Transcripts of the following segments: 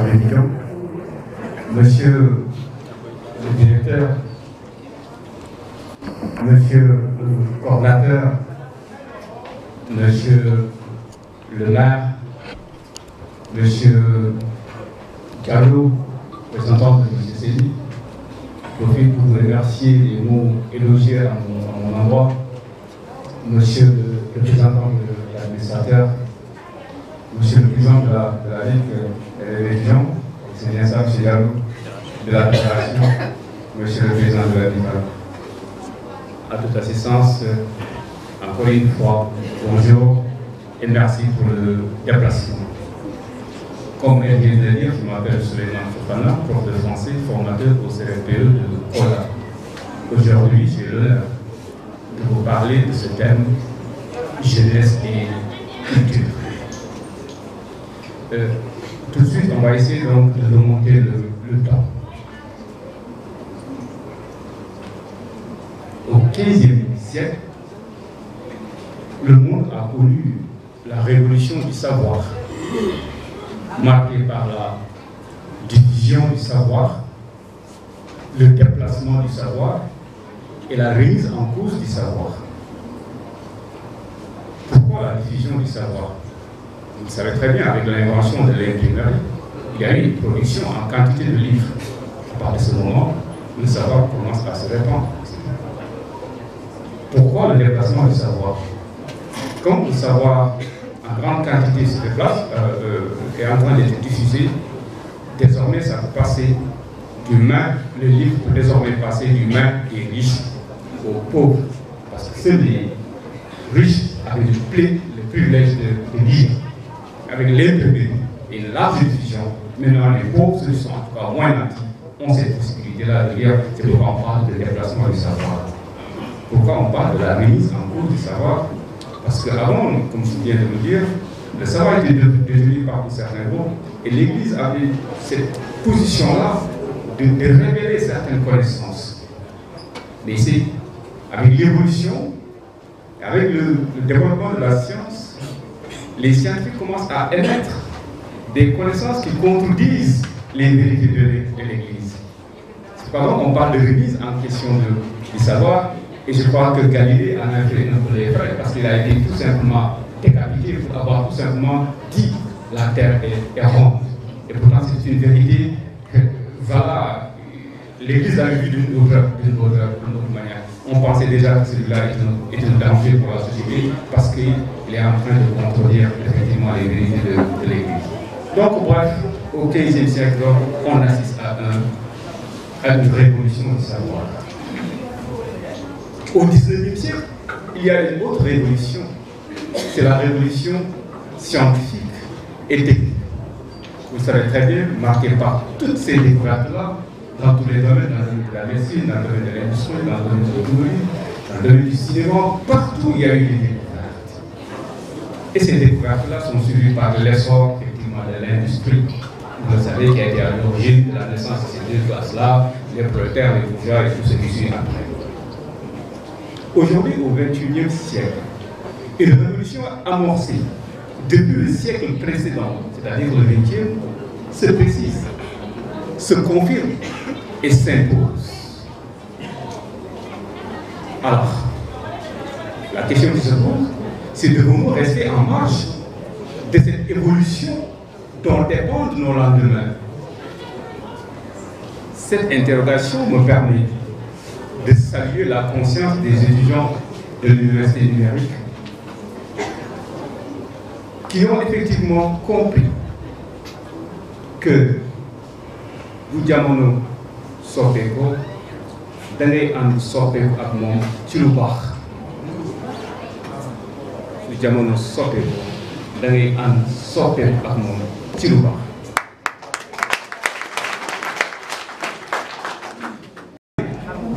Médican, Monsieur le directeur, Monsieur le coordinateur, Monsieur le maire, Monsieur Diallo, représentant de M. Céline, je profite pour vous remercier des mots élogieux à mon endroit, Monsieur le représentant de l'administrateur, Monsieur le président de la Ligue des étudiants, c'est bien ça, M. Diallo, de la fédération, Monsieur le président de la Ligue. À toute assistance, encore une fois, bonjour et merci pour le déplacement. Comme elle vient de le dire, je m'appelle Souleymane Fofana, prof de français, formateur au CRPE de Kola. Aujourd'hui, j'ai l'honneur de vous parler de ce thème jeunesse et culture. Tout de suite, on va essayer donc de remonter le temps. Au XVe siècle, le monde a connu la révolution du savoir, marquée par la diffusion du savoir, le déplacement du savoir et la remise en cause du savoir. Pourquoi la diffusion du savoir? Vous le savez très bien, avec l'invention de l'imprimerie, il y a eu une production en quantité de livres. À partir de ce moment, le savoir commence à se répandre. Pourquoi le déplacement du savoir? Comme le savoir en grande quantité se déplace, est en train d'être diffusé, désormais ça peut passer d'une main, le livre peut désormais passer d'une main des riches aux pauvres. Parce que seuls les riches avaient le privilège de lire. Avec l'imprimerie et une large diffusion, maintenant les pauvres, ceux qui sont en tout cas moins nantis, ont cette possibilité-là de lire. C'est pourquoi on parle de déplacement du savoir. Pourquoi on parle de la remise en cause du savoir? Parce qu'avant, comme je viens de vous dire, le savoir était détenu par un certain groupe et l'Église avait cette position-là de révéler certaines connaissances. Mais c'est avec l'évolution, avec le développement de la science, les scientifiques commencent à émettre des connaissances qui contredisent les vérités de l'Église. C'est pourquoi on parle de remise en question du savoir. Et je crois que Galilée en a fait un peu les frais parce qu'il a été tout simplement décapité pour avoir tout simplement dit la terre est ronde. Et pourtant c'est une vérité que voilà, l'Église avait vu d'une autre manière. On pensait déjà que celui-là est un danger pour la société parce qu'il est en train de contredire effectivement les vérités de l'Église. Donc bref, au XVe siècle, on assiste à une révolution du savoir. Au XIXe siècle, il y a une autre révolution, c'est la révolution scientifique et technique. Vous le savez très bien, marquée par toutes ces découvertes-là, dans tous les domaines, dans le domaine de la médecine, dans le domaine de l'industrie, dans le domaine de l'automobile, dans le domaine du cinéma, partout il y a eu des découvertes. Et ces découvertes-là sont suivies par l'essor effectivement de l'industrie. Vous le savez, qui a été à l'origine de la naissance de ces deux classes-là, les prolétaires, les bourgeois et tout ce qui suit après. Aujourd'hui, au XXIe siècle, une révolution amorcée depuis le siècle précédent, c'est-à-dire le XXe, se précise, se confirme et s'impose. Alors, la question qui se pose, c'est devons-nous rester en marge de cette évolution dont dépendent nos lendemains? Cette interrogation me permet de saluer la conscience des étudiants de l'université numérique qui ont effectivement compris que vous diamono soppeeku da ngay ànd soppeeku ak moom ci lu baax lu jamono soppeeku da ngay ànd soppeeku ak moom ci lu baax.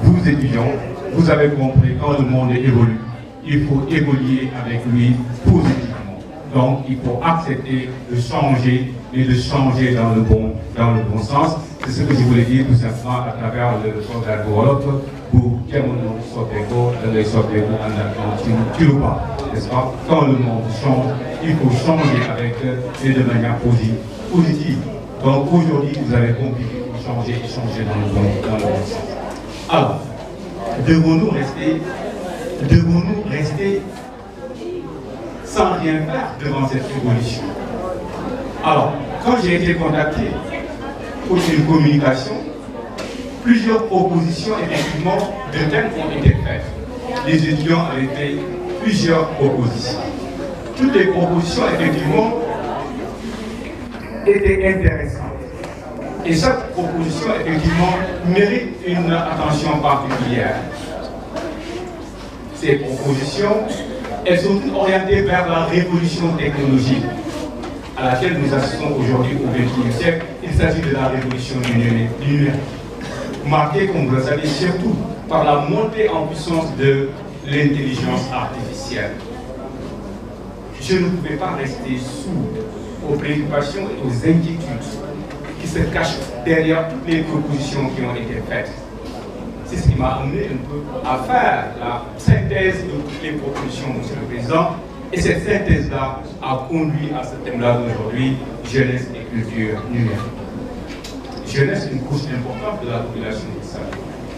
Vous étudiants, vous avez compris quand le monde évolue, il faut évoluer avec lui positivement. Donc il faut accepter de changer et de changer dans le bon sens. C'est ce que je voulais dire tout simplement à travers le programme Wolof pour jamono soppeeku da ngay soppeeku ànd ak moom ci lu baax, n'est-ce pas? Quand le monde change, il faut changer avec et de manière positive. Donc aujourd'hui, vous avez compris changer dans le bon sens. Alors, devons-nous rester sans rien faire devant cette évolution? Alors, quand j'ai été contacté pour une communication, plusieurs propositions effectivement de thèmes ont été faites. Les étudiants avaient fait plusieurs propositions. Toutes les propositions effectivement étaient intéressantes. Et chaque proposition effectivement mérite une attention particulière. Ces propositions, elles sont toutes orientées vers la révolution technologique à laquelle nous assistons aujourd'hui au XXIe siècle. Il s'agit de la révolution numérique, marquée, comme vous le savez, surtout par la montée en puissance de l'intelligence artificielle. Je ne pouvais pas rester sourd aux préoccupations et aux inquiétudes qui se cachent derrière toutes les propositions qui ont été faites. C'est ce qui m'a amené un peu à faire la synthèse de toutes les propositions, Monsieur le Président. Et cette synthèse-là a conduit à ce thème-là d'aujourd'hui, jeunesse et culture numérique. Jeunesse, une couche importante de la population du Sahel.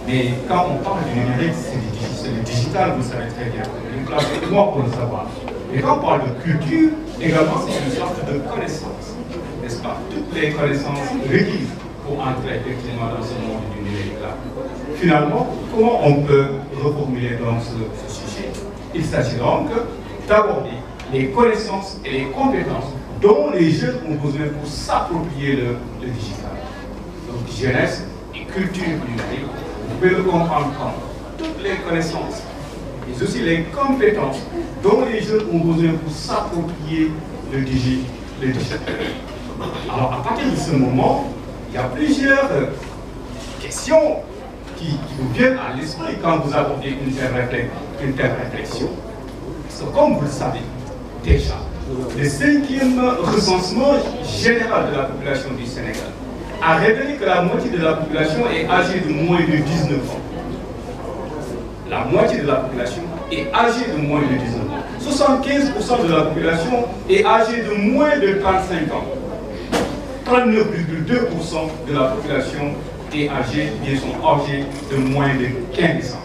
Mais quand on parle du numérique, c'est le digital, vous savez très bien. Une classe de moi pour le savoir. Et quand on parle de culture, également, c'est une sorte de connaissance, n'est-ce pas? Toutes les connaissances requises pour entrer effectivement dans ce monde du numérique-là. Finalement, comment on peut reformuler donc ce sujet? Il s'agit donc d'aborder les connaissances et les compétences dont les jeunes ont besoin pour s'approprier le digital. Donc, jeunesse et culture numérique, vous pouvez le comprendre comme toutes les connaissances, mais aussi les compétences dont les jeunes ont besoin pour s'approprier le digital. Alors, à partir de ce moment, il y a plusieurs questions qui vous viennent à l'esprit quand vous abordez une telle réflexion. Parce que comme vous le savez déjà, le 5e recensement général de la population du Sénégal a révélé que la moitié de la population est âgée de moins de 19 ans. La moitié de la population est âgée de moins de 19 ans. 75% de la population est âgée de moins de 35 ans. 39,2% de la population est âgée, bien sont âgés de moins de 15 ans.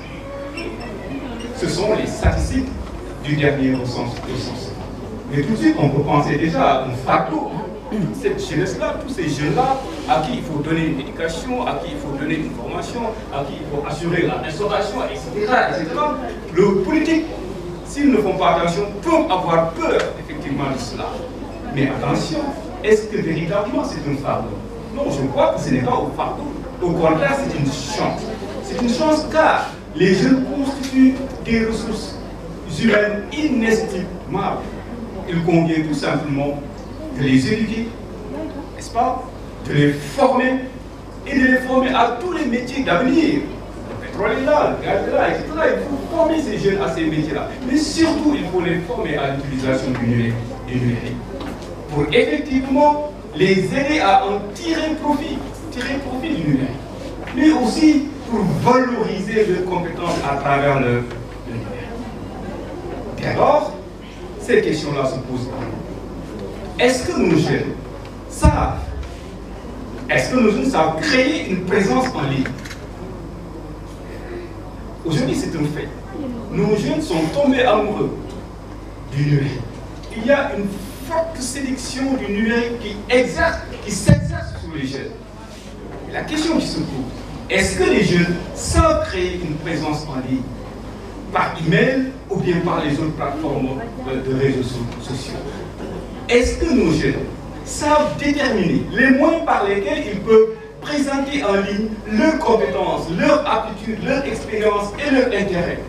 Ce sont les statistiques du dernier recensement. Mais tout de suite, on peut penser déjà à un fardeau. Cette jeunesse-là, tous ces jeunes-là, à qui il faut donner une éducation, à qui il faut donner une formation, à qui il faut assurer la restauration, etc., etc. Le politique, s'ils ne font pas attention, peuvent avoir peur, effectivement, de cela. Mais attention, est-ce que véritablement c'est un fardeau? Non, je crois que ce n'est pas un fardeau. Au contraire, c'est une chance. C'est une chance car les jeunes constituent des ressources humaines inestimables. Il convient tout simplement de les éduquer, n'est-ce pas? De les former et de les former à tous les métiers d'avenir. Le pétrole est là, le gaz est là, etc. Il faut former ces jeunes à ces métiers-là. Mais surtout, il faut les former à l'utilisation du numérique. Pour effectivement les aider à en tirer profit du numérique. Mais aussi pour valoriser leurs compétences à travers le numérique. Dès lors, ces questions-là se posent. Est-ce que nos jeunes savent, créer une présence en ligne? Aujourd'hui, c'est un fait. Nos jeunes sont tombés amoureux du numérique. Il y a une forte sélection du numérique qui s'exerce sur les jeunes. Et la question qui se pose, est-ce que les jeunes savent créer une présence en ligne par email ou bien par les autres plateformes de réseaux sociaux? Est-ce que nos jeunes savent déterminer les moyens par lesquels ils peuvent présenter en ligne leurs compétences, leurs aptitudes, leur expérience et leur intérêt?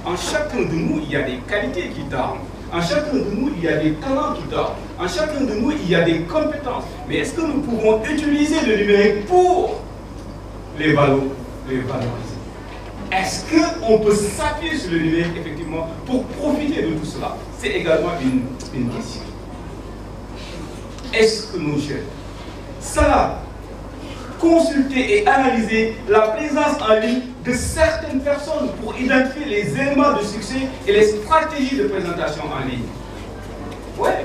En chacun de nous, il y a des qualités qui dorment. En chacun de nous, il y a des talents qui dorment. En chacun de nous, il y a des compétences. Mais est-ce que nous pouvons utiliser le numérique pour les valoriser? Est-ce qu'on peut s'appuyer sur le numérique, effectivement, pour profiter de tout cela? C'est également une question. Est-ce que nos jeunes savent consulter et analyser la présence en ligne de certaines personnes pour identifier les éléments de succès et les stratégies de présentation en ligne? Ouais.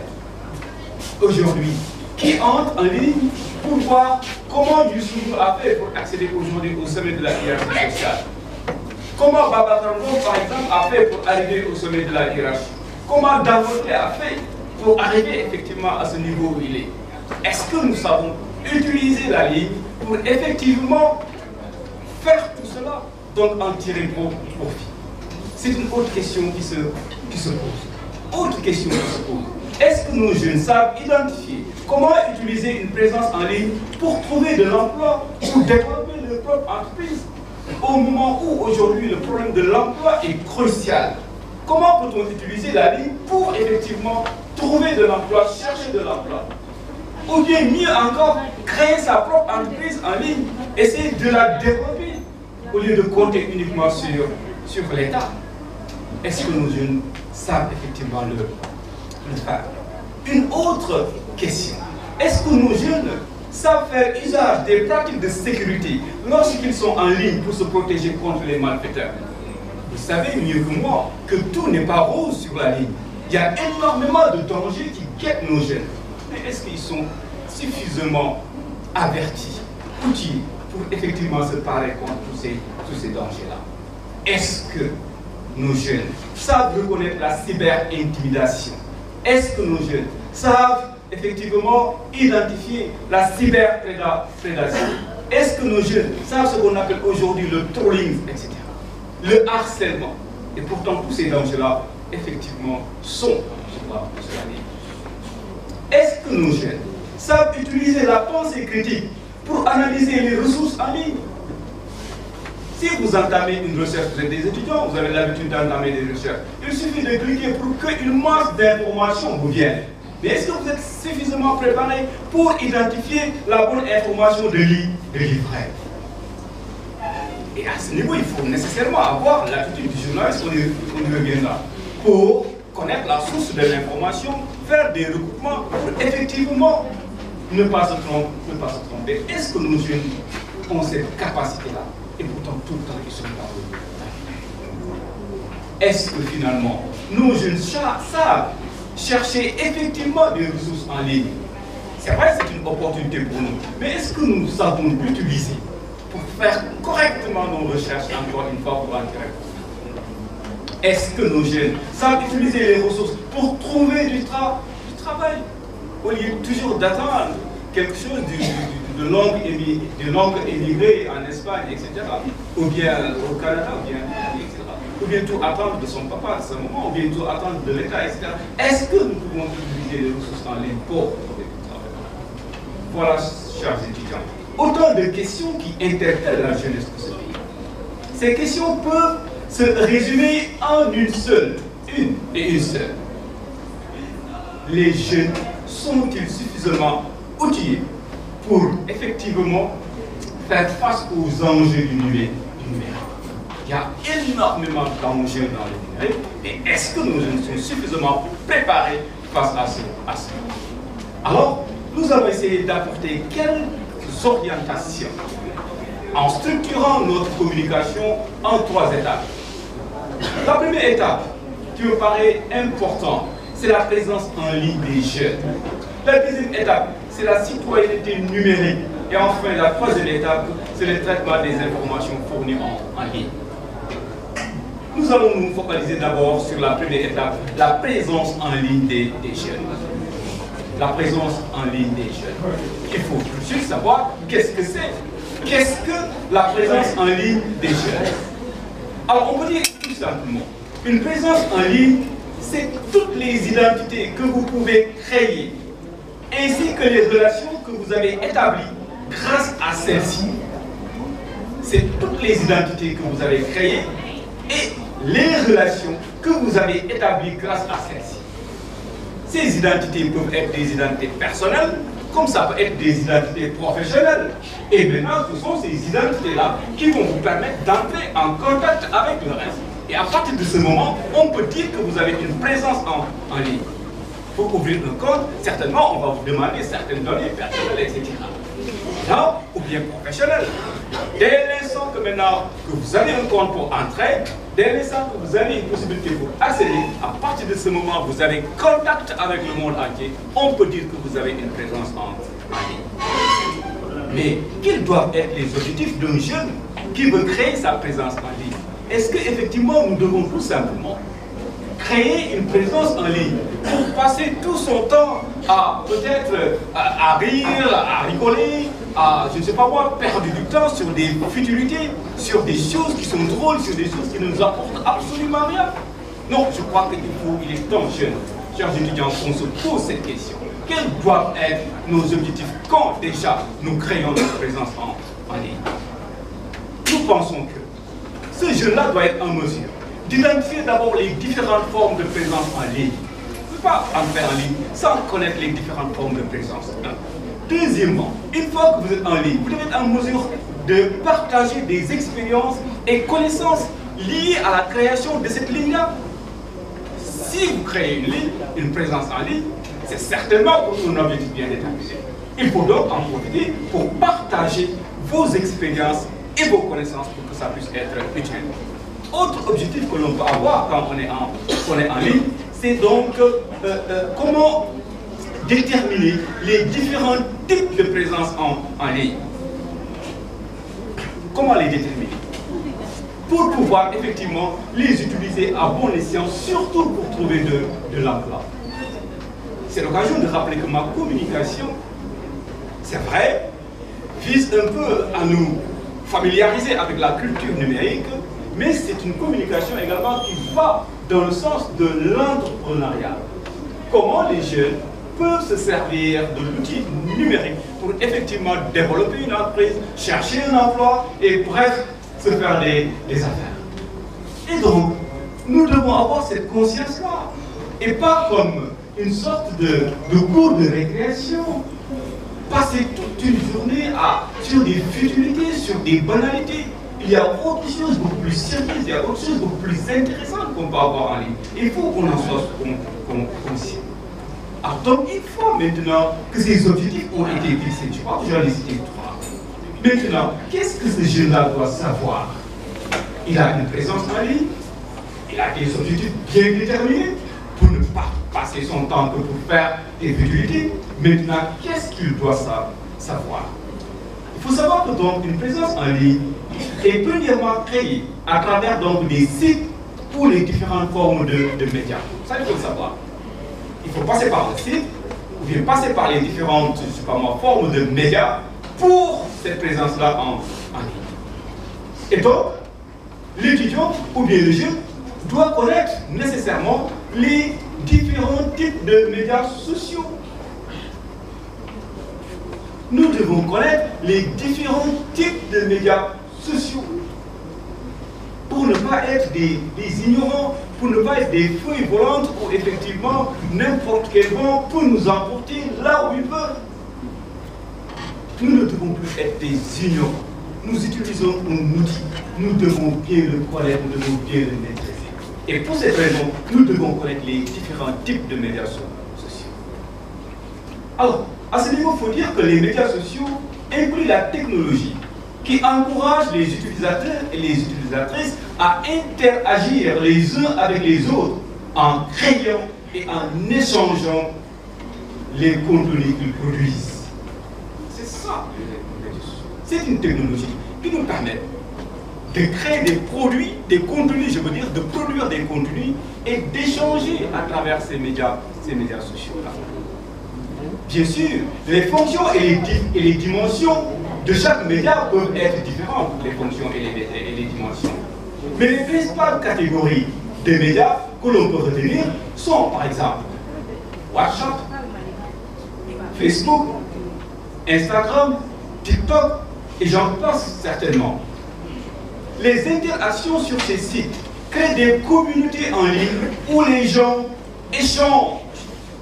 Aujourd'hui, qui entrent en ligne pour voir comment Youssou a fait pour accéder aujourd'hui au sommet de la hiérarchie sociale. Comment Babacar Ngom, par exemple, a fait pour arriver au sommet de la hiérarchie. Comment Dangote a fait pour arriver effectivement à ce niveau où il est. Est-ce que nous savons utiliser la ligne pour effectivement faire tout cela, donc en tirer profit? C'est une autre question qui se pose. Autre question qui se pose. Est-ce que nos jeunes savent identifier comment utiliser une présence en ligne pour trouver de l'emploi, pour développer leur propre entreprise, au moment où aujourd'hui le problème de l'emploi est crucial? Comment peut-on utiliser la ligne pour effectivement trouver de l'emploi, chercher de l'emploi? Ou bien mieux encore, créer sa propre entreprise en ligne, essayer de la développer au lieu de compter uniquement sur l'État. Est-ce que nos jeunes savent effectivement le faire? Une autre question. Est-ce que nos jeunes savent faire usage des pratiques de sécurité lorsqu'ils sont en ligne pour se protéger contre les malfaiteurs? Vous savez mieux que moi que tout n'est pas rose sur la ligne. Il y a énormément de dangers qui guettent nos jeunes. Mais est-ce qu'ils sont suffisamment avertis, outillés, pour effectivement se parer contre tous ces dangers-là? Est-ce que nos jeunes savent reconnaître la cyber-intimidation? Est-ce que nos jeunes savent effectivement identifier la cyber-prédation? Est-ce que nos jeunes savent ce qu'on appelle aujourd'hui le trolling, etc., le harcèlement? Et pourtant, tous ces dangers-là, effectivement, sont sur la ligne. Est-ce que nos jeunes savent utiliser la pensée critique pour analyser les ressources en ligne? Si vous entamez une recherche, vous êtes des étudiants, vous avez l'habitude d'entamer des recherches, il suffit de cliquer pour qu'une masse d'informations vous vienne. Mais est-ce que vous êtes suffisamment préparé pour identifier la bonne information de l'ivraie? Et à ce niveau, il faut nécessairement avoir l'attitude du journaliste, on y reviendra, pour connaître la source de l'information, faire des recoupements pour effectivement ne pas se tromper. Est-ce que nos jeunes ont cette capacité-là? Et pourtant, tout le temps, ils sont dans le... Est-ce que finalement, nos jeunes savent chercher effectivement des ressources en ligne? C'est vrai, c'est une opportunité pour nous. Mais est-ce que nous savons l'utiliser pour faire correctement nos recherches, encore une fois, pour en tirer profit? Est-ce que nos jeunes savent utiliser les ressources pour trouver du travail, au lieu toujours d'attendre quelque chose de longue émigré en Espagne, etc., ou bien au Canada, ou bien tout attendre de son papa à ce moment, ou bien tout attendre de l'État, etc. Est-ce que nous pouvons utiliser les ressources en ligne pour trouver du travail? Voilà, chers étudiants, autant de questions qui interpellent la jeunesse de ce pays. Ces questions peuvent se résumer en une seule. Les jeunes sont-ils suffisamment outillés pour effectivement faire face aux enjeux du numérique? Il y a énormément d'enjeux dans le numérique, et est-ce que nous sommes suffisamment préparés face à ce? Alors, nous allons essayer d'apporter quelques orientations en structurant notre communication en 3 étapes. La première étape qui me paraît importante, c'est la présence en ligne des jeunes. La deuxième étape, c'est la citoyenneté numérique. Et enfin, la troisième étape, c'est le traitement des informations fournies en ligne. Nous allons nous focaliser d'abord sur la première étape, la présence en ligne des jeunes. La présence en ligne des jeunes. Il faut tout de suite savoir qu'est-ce que c'est. Qu'est-ce que la présence en ligne des jeunes? Alors, on peut dire tout simplement, une présence en ligne, c'est toutes les identités que vous pouvez créer, ainsi que les relations que vous avez établies grâce à celles-ci. C'est toutes les identités que vous avez créées et les relations que vous avez établies grâce à celles-ci. Ces identités peuvent être des identités personnelles, comme ça peut être des identités professionnelles. Et maintenant, ce sont ces identités-là qui vont vous permettre d'entrer en contact avec le reste. Et à partir de ce moment, on peut dire que vous avez une présence en ligne. Pour ouvrir un compte, certainement, on va vous demander certaines données personnelles, etc. Ou bien professionnelles. Dès l'instant que maintenant que vous avez un compte pour entrer, Dès l'instant que vous avez une possibilité pour accéder, à partir de ce moment, vous avez contact avec le monde entier, on peut dire que vous avez une présence en ligne. Mais quels doivent être les objectifs d'un jeune qui veut créer sa présence en ligne? Est-ce qu'effectivement, nous devons tout simplement créer une présence en ligne pour passer tout son temps à peut-être à rire, à rigoler, à, je ne sais pas moi, perdre du temps sur des futilités, sur des choses qui sont drôles, sur des choses qui ne nous apportent absolument rien? Non, je crois qu'il est temps, jeunes, chers étudiants, qu'on se pose cette question. Quels doivent être nos objectifs quand déjà nous créons notre présence en ligne? Nous pensons que ce jeune-là doit être en mesure d'identifier d'abord les différentes formes de présence en ligne. Vous ne pouvez pas en faire en ligne sans connaître les différentes formes de présence. Deuxièmement, une fois que vous êtes en ligne, vous devez être en mesure de partager des expériences et connaissances liées à la création de cette ligne-là. Si vous créez une ligne, une présence en ligne, c'est certainement pour un objectif bien déterminé. Il faut donc en profiter pour partager vos expériences et vos connaissances pour que ça puisse être utile. Autre objectif que l'on peut avoir quand on est en ligne, c'est donc comment déterminer les différents types de présence en ligne. Comment les déterminer? Pour pouvoir effectivement les utiliser à bon escient, surtout pour trouver de l'emploi. C'est l'occasion de rappeler que ma communication, c'est vrai, vise un peu à nous familiariser avec la culture numérique, mais c'est une communication également qui va dans le sens de l'entrepreneuriat. Comment les jeunes peuvent se servir de l'outil numérique pour effectivement développer une entreprise, chercher un emploi et bref, se faire des affaires. Et donc, nous devons avoir cette conscience-là, et pas comme une sorte de cours de récréation, passer toute une journée sur des futilités, sur des banalités. Il y a autre chose beaucoup plus sérieuse, il y a autre chose beaucoup plus intéressante qu'on peut avoir en ligne. Il faut qu'on en soit conscient. Alors donc, il faut maintenant que ces objectifs ont été fixés. Je crois que j'en ai cité 3. Maintenant, qu'est-ce que ce jeune-là doit savoir? Il a une présence en ligne, il a des objectifs bien déterminés pour ne pas passer son temps que pour faire des futilités. Maintenant, qu'est-ce qu'il doit savoir? Il faut savoir que donc une présence en ligne est premièrement créée à travers donc des sites ou les différentes formes de médias. Ça, il faut le savoir. Il faut passer par le site ou bien passer par les différentes, je sais pas moi, formes de médias pour cette présence-là en ligne. Et donc, l'étudiant ou bien le jeune doit connaître nécessairement les différents types de médias sociaux. Nous devons connaître les différents types de médias sociaux pour ne pas être des ignorants, pour ne pas être des feuilles volantes où effectivement n'importe quel vent peut nous emporter là où il veut. Nous ne devons plus être des ignorants. Nous utilisons un outil. Nous devons bien le connaître, nous devons bien le maîtriser. Et pour cette raison, nous devons connaître les différents types de médias sociaux. Alors, à ce niveau, il faut dire que les médias sociaux incluent la technologie qui encourage les utilisateurs et les utilisatrices à interagir les uns avec les autres en créant et en échangeant les contenus qu'ils produisent. C'est ça, les médias sociaux. C'est une technologie qui nous permet de créer des produits, des contenus, je veux dire, de produire des contenus et d'échanger à travers ces médias sociaux-là. Bien sûr, les fonctions et les dimensions de chaque média peuvent être différentes, les fonctions et les dimensions. Mais les principales catégories de médias que l'on peut retenir sont, par exemple, WhatsApp, Facebook, Instagram, TikTok, et j'en passe certainement. Les interactions sur ces sites créent des communautés en ligne où les gens échangent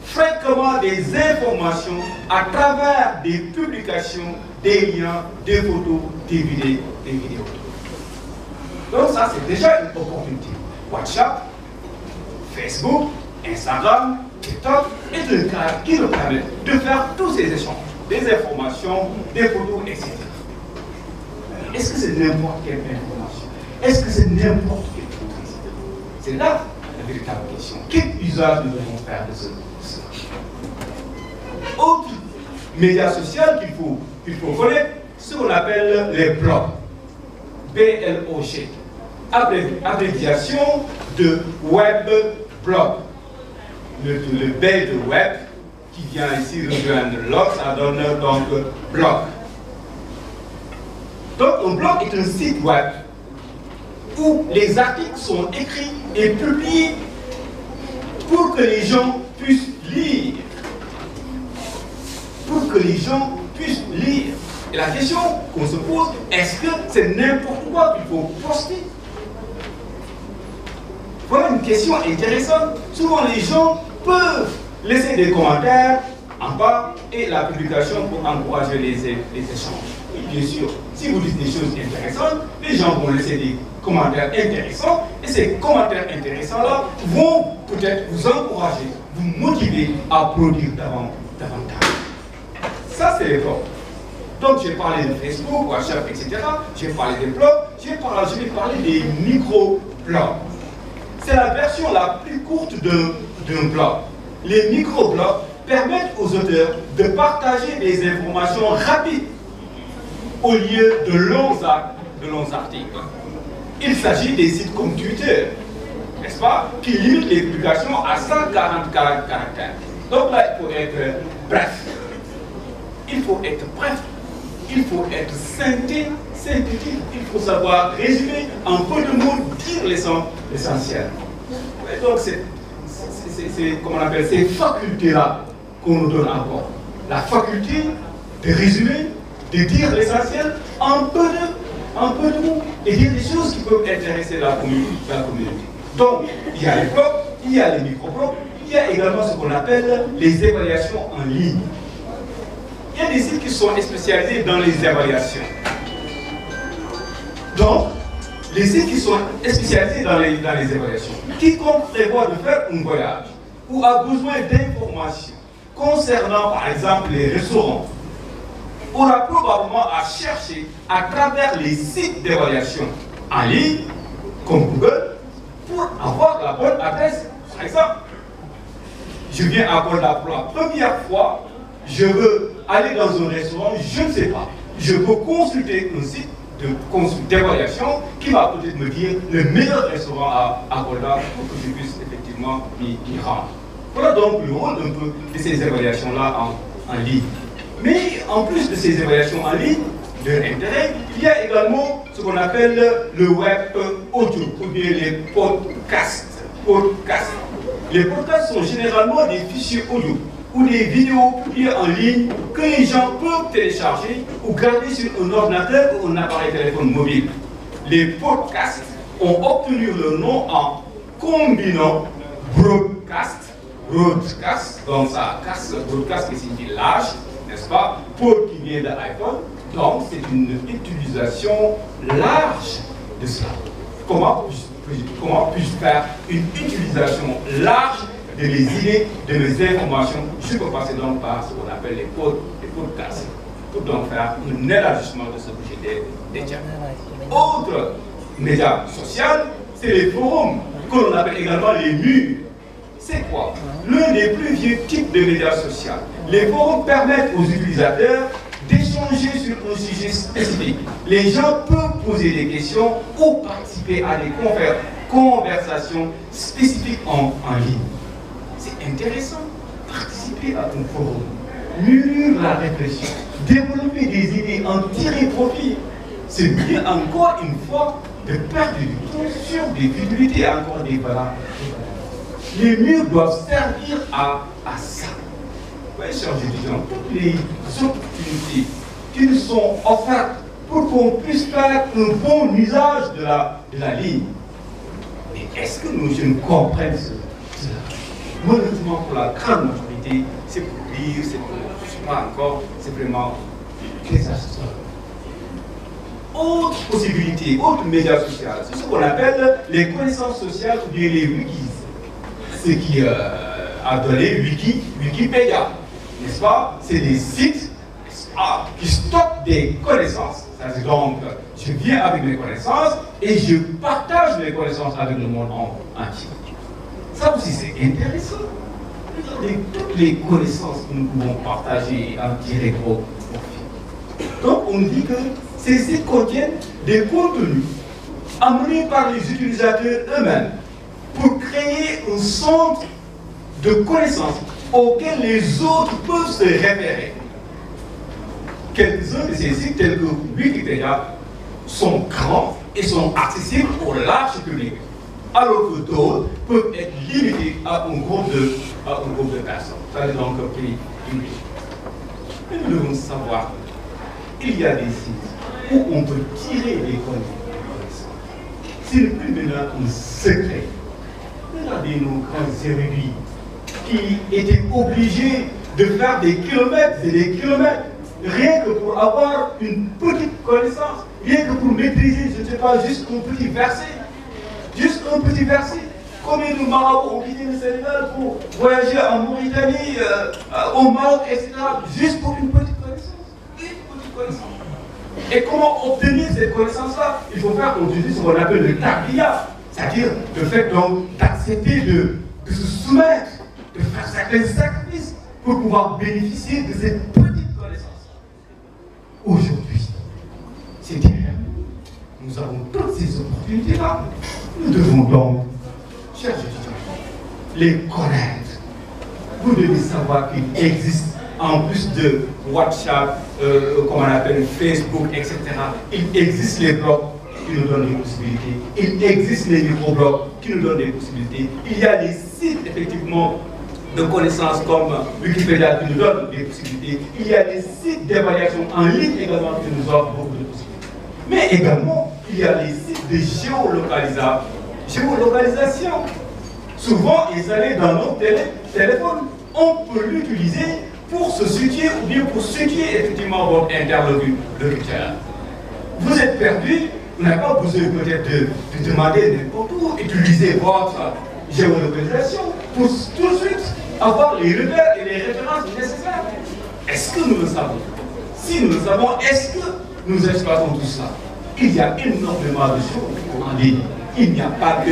fréquemment des informations à travers des publications, des liens, des photos, des vidéos. Donc ça, c'est déjà une opportunité. WhatsApp, Facebook, Instagram, TikTok est un cas qui nous permet de faire tous ces échanges, des informations, des photos, etc. Est-ce que c'est n'importe quelle information? Est-ce que c'est n'importe quelle photo? C'est là la véritable question. Quel usage nous devons faire de cela? Autre média social qu'il faut connaître, ce qu'on appelle les blogs. BLOG. Abréviation de web blog. Le B de web qui vient ici rejoindre log, ça donne donc blog. Donc un blog est un site web où les articles sont écrits et publiés pour que les gens puissent lire. Pour que les gens puissent lire. Et la question qu'on se pose, est-ce que c'est n'importe quoi qu'il faut poster? Voilà une question intéressante. Souvent les gens peuvent laisser des commentaires en bas et la publication pour encourager les échanges. Et bien sûr, si vous dites des choses intéressantes, les gens vont laisser des commentaires intéressants et ces commentaires intéressants-là vont peut-être vous encourager, vous motiver à produire davantage. Ça, c'est les blogs. Donc, j'ai parlé de Facebook, WhatsApp, etc. J'ai parlé des blogs, je vais parler des micro-blogs. C'est la version la plus courte d'un blog. Les micro-blogs permettent aux auteurs de partager des informations rapides au lieu de longs articles. Il s'agit des sites comme Twitter, n'est-ce pas, qui limitent les publications à 140 caractères. Donc là, il faut être bref. Il faut être bref. Il faut être synthétique. Il faut savoir résumer en peu de mots, dire l'essentiel. Donc c'est comment on appelle ces facultés-là qu'on nous donne encore. La faculté de résumer, de dire l'essentiel en peu de mots et dire des choses qui peuvent intéresser la communauté. Donc il y a les blogs, il y a les micro-blogs, il y a également ce qu'on appelle les évaluations en ligne. Il y a des sites qui sont spécialisés dans les évaluations. Donc, les sites qui sont spécialisés dans les évaluations, quiconque prévoit de faire un voyage ou a besoin d'informations concernant, par exemple, les restaurants, aura probablement à chercher à travers les sites d'évaluation en ligne, comme Google, pour avoir la bonne adresse. Par exemple, je viens à Kolda pour la première fois, je veux aller dans un restaurant, je ne sais pas. Je peux consulter un site d'évaluation qui va peut-être me dire le meilleur restaurant à Kolda pour que je puisse effectivement m'y rendre. Voilà donc le rôle un peu de ces évaluations-là en ligne. Mais en plus de ces évaluations en ligne, de l'intérêt, il y a également ce qu'on appelle le web audio, ou bien les podcasts. Les podcasts sont généralement des fichiers audio ou des vidéos publiées en ligne que les gens peuvent télécharger ou garder sur un ordinateur ou un appareil téléphone mobile. Les podcasts ont obtenu leur nom en combinant broadcast, donc ça casse, broadcast qui signifie large, n'est-ce pas, pod qui vient de iPhone, donc c'est une utilisation large de cela. Comment puis-je faire une utilisation large de mes idées, de mes informations? Je peux passer donc par ce qu'on appelle les podcasts, pour donc faire un élargissement de ce que j'ai déjà. Autre média social, c'est les forums, que l'on appelle également les murs. C'est quoi? L'un des plus vieux types de médias sociaux. Les forums permettent aux utilisateurs d'échanger sur un sujet spécifique. Les gens peuvent poser des questions ou participer à des conversations spécifiques en ligne. C'est intéressant. Participer à un forum, mûrir la réflexion, développer des idées, en tirer profit. C'est bien encore une fois de perdre du temps sur des futilités, encore des valeurs. Les murs doivent servir à ça. Oui, chers étudiants, toutes les opportunités qui nous sont offertes pour qu'on puisse faire un bon usage de la ligne. Mais est-ce que nos jeunes comprennent cela? Malheureusement, pour la grande majorité, c'est pour lire, c'est pour, je ne sais pas encore, c'est vraiment désastreux. Autre possibilité, autre média social, c'est ce qu'on appelle les connaissances sociales ou bien les wikis. Ce qui a donné Wikipédia, n'est-ce pas? C'est des sites qui stockent des connaissances. C'est-à-dire donc, je viens avec mes connaissances et je partage mes connaissances avec le monde entier. Ça aussi, c'est intéressant. Regardez toutes les connaissances que nous pouvons partager en direct au profit. Donc, on dit que ces sites contiennent des contenus amenés par les utilisateurs eux-mêmes pour créer un centre de connaissances auquel les autres peuvent se référer. Quelques-uns de ces sites, tels que Wikipédia, sont grands et sont accessibles au large public, alors que d'autres peuvent être limités à un groupe de personnes. Ça veut donc public. Mais nous devons savoir qu'il y a des sites où on peut tirer des connaissances. Ce n'est plus maintenant un secret. Regardez nos grands érudits qui étaient obligés de faire des kilomètres et des kilomètres, rien que pour avoir une petite connaissance, rien que pour maîtriser, je ne sais pas, juste un petit verset. Juste un petit verset. Combien de marabouts ont quitté le Sénégal pour voyager en Mauritanie, au Maroc, etc. Juste pour une petite connaissance. Une petite connaissance. Et comment obtenir cette connaissance-là? Il faut faire aujourd'hui ce qu'on appelle le tabliya, c'est-à-dire le fait donc d'accepter de se soumettre, de faire certains sacrifices pour pouvoir bénéficier de cette petite connaissance. Aujourd'hui, c'est terrible. Nous avons toutes ces opportunités-là. Nous devons donc, chers étudiants, les connaître. Vous devez savoir qu'il existe, en plus de WhatsApp, comme on appelle Facebook, etc., il existe les blogs qui nous donnent des possibilités. Il existe les microblogs qui nous donnent des possibilités. Il y a des sites, effectivement, de connaissances comme Wikipédia qui nous donnent des possibilités. Il y a des sites d'évaluation en ligne également qui nous offrent beaucoup de possibilités. Mais également, il y a les sites de géolocalisation. Souvent, installés dans notre téléphone, on peut l'utiliser pour se situer ou bien pour situer effectivement votre interlocuteur. Vous êtes perdu, vous n'avez pas besoin peut-être de demander n'importe où, utiliser votre géolocalisation pour tout de suite avoir les repères et les références nécessaires. Est-ce que nous le savons? Si nous le savons, est-ce que nous exploitons tout ça? Il y a énormément de choses en ligne. Il n'y a pas que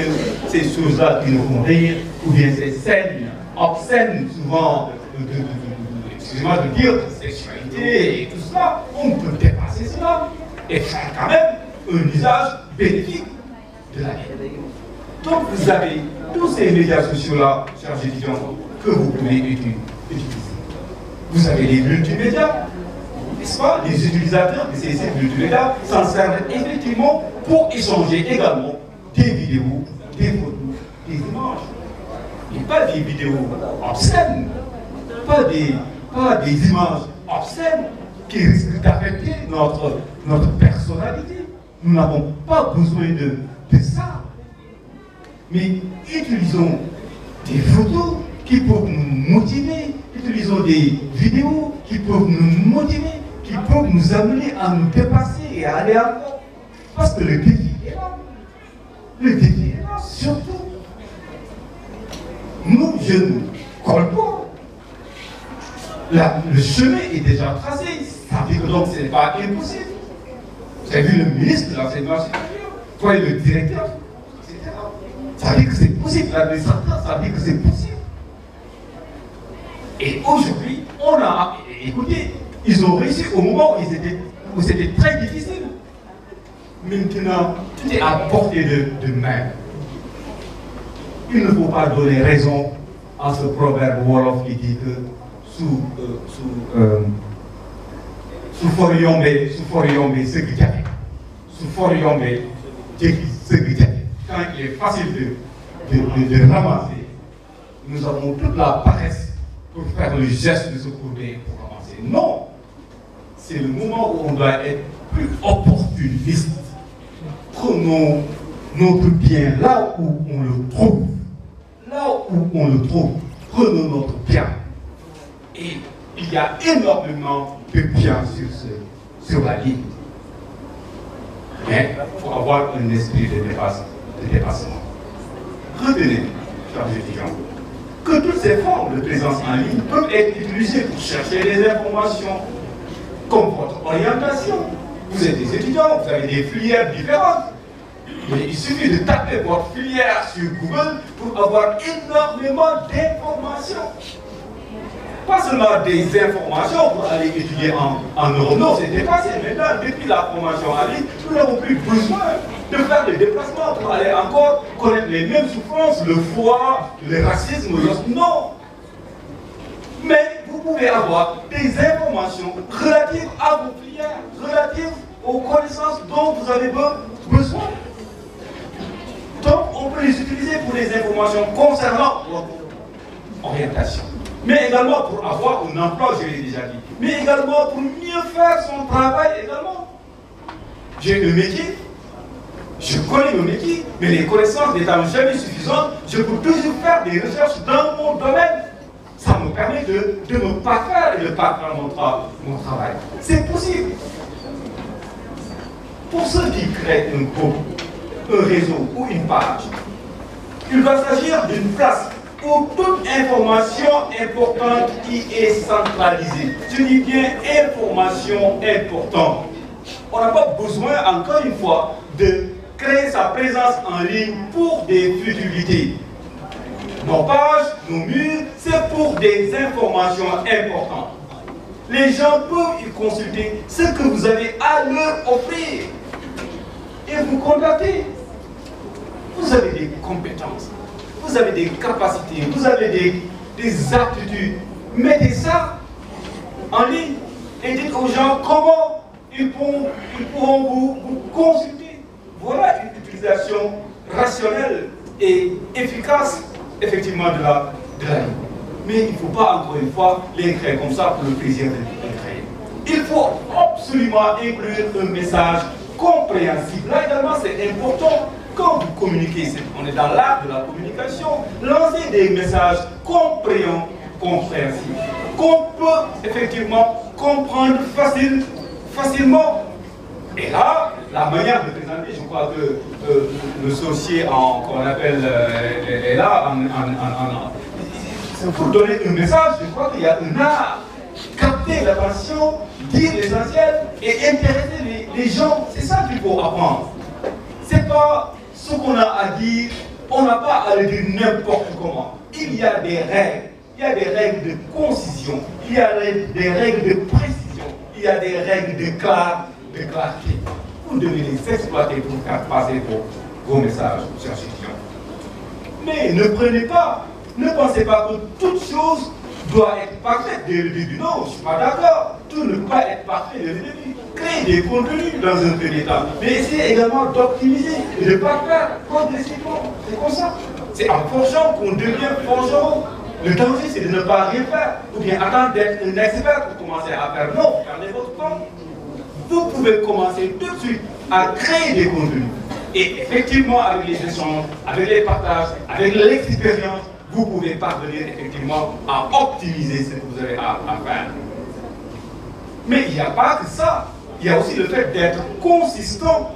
ces choses-là qui nous font rire, ou bien ces scènes obscènes, souvent, excusez-moi de dire, de sexualité et tout cela. On peut dépasser cela et faire quand même un usage bénéfique de la vie. Donc vous avez tous ces médias sociaux-là, chers étudiants, que vous pouvez utiliser. Vous avez les multimédias, n'est-ce pas? Les utilisateurs de ces sites multimédias s'en servent effectivement pour échanger également des vidéos, des photos, des images. Et pas des vidéos obscènes, pas des images obscènes qui risquent d'affecter notre personnalité. Nous n'avons pas besoin de ça. Mais utilisons des photos qui peuvent nous motiver, utilisons des vidéos qui peuvent nous motiver, qui peuvent nous amener à nous dépasser et à aller encore. Parce que le défi est là. Le défi est là, surtout. Nous, jeunes, colons, le chemin est déjà tracé. Ça veut dire que donc ce n'est pas impossible. Vous avez vu le ministre de l'enseignement supérieur, vous voyez le directeur, etc. Ça veut dire que c'est possible. L'administrateur, ça veut dire que c'est possible. Et aujourd'hui, on a, écoutez, ils ont réussi au moment où c'était très difficile. Maintenant, tout est à portée de main. Il ne faut pas donner raison à ce proverbe Wolof qui dit que sous Foriyombe, ce que tu as fait. Sous Foriyombe, ce que tu as fait. Quand il est facile de ramasser, nous avons toute la paresse pour faire le geste de se courber pour ramasser. Non! C'est le moment où on doit être plus opportuniste. Prenons notre bien là où on le trouve. Là où on le trouve. Prenons notre bien. Et il y a énormément de biens sur la ligne. Mais il faut avoir un esprit de dépassement. Retenez, chers étudiants, que toutes ces formes de présence en ligne peuvent être utilisées pour chercher des informations comme votre orientation, Vous êtes des étudiants, vous avez des filières différentes. Mais il suffit de taper votre filière sur Google pour avoir énormément d'informations. Pas seulement des informations pour aller étudier en Europe. Non, c'est dépassé. Maintenant, depuis la formation en ligne, nous n'avons plus besoin de faire des déplacements pour aller encore connaître les mêmes souffrances, le froid, le racisme, non. Mais vous pouvez avoir des informations relatives à vos filières, relatives aux connaissances dont vous avez besoin. Donc, on peut les utiliser pour les informations concernant votre orientation. Mais également pour avoir un emploi, je l'ai déjà dit. Mais également pour mieux faire son travail également. J'ai un métier, je connais mon métier, mais les connaissances n'étant jamais suffisantes, je peux toujours faire des recherches dans mon domaine. Ça me permet de me parfaire et de parfaire mon travail. C'est possible. Pour ceux qui créent un groupe, un réseau ou une page, il va s'agir d'une place où toute information importante qui est centralisée. Je dis bien information importante. On n'a pas besoin, encore une fois, de créer sa présence en ligne pour des futilités. Nos pages, nos murs, c'est pour des informations importantes. Les gens peuvent y consulter ce que vous avez à leur offrir et vous contacter. Vous avez des compétences, vous avez des capacités, vous avez des aptitudes. Mettez ça en ligne et dites aux gens comment ils pourront vous consulter. Voilà une utilisation rationnelle et efficace, effectivement, de la ligne. Mais il ne faut pas, encore une fois, les créer comme ça pour le plaisir de les créer. Il faut absolument inclure un message compréhensible. Là également, c'est important. Quand vous communiquez, on est dans l'art de la communication, lancez des messages compréhensibles, qu'on peut effectivement comprendre facilement. Et là, la manière de présenter, je crois que le sorcier, qu'on appelle, est là, pour donner un message, je crois qu'il y a un art. Capter l'attention, dire l'essentiel et intéresser les gens. C'est ça qu'il faut apprendre. C'est pas ce qu'on a à dire, on n'a pas à le dire n'importe comment. Il y a des règles. Il y a des règles de concision, il y a des règles de précision, il y a des règles de clarté. Vous devez les exploiter pour faire passer vos messages, chers étudiants. Mais ne pensez pas que toute chose doit être parfaite dès le début. Non, je ne suis pas d'accord. Tout ne peut pas être parfait dès le début. Créez des contenus dans un premier temps, mais essayez également d'optimiser et de parfaire progressivement. C'est comme ça. C'est en forgeant qu'on devient forgeron. Le danger, c'est de ne pas rien faire, ou bien attendre d'être un expert pour commencer à faire. Non, perdez votre temps. Vous pouvez commencer tout de suite à créer des contenus. Et effectivement, avec les échanges, avec les partages, avec l'expérience, vous pouvez parvenir effectivement à optimiser ce que vous avez à faire. Mais il n'y a pas que ça. Il y a aussi le fait d'être consistant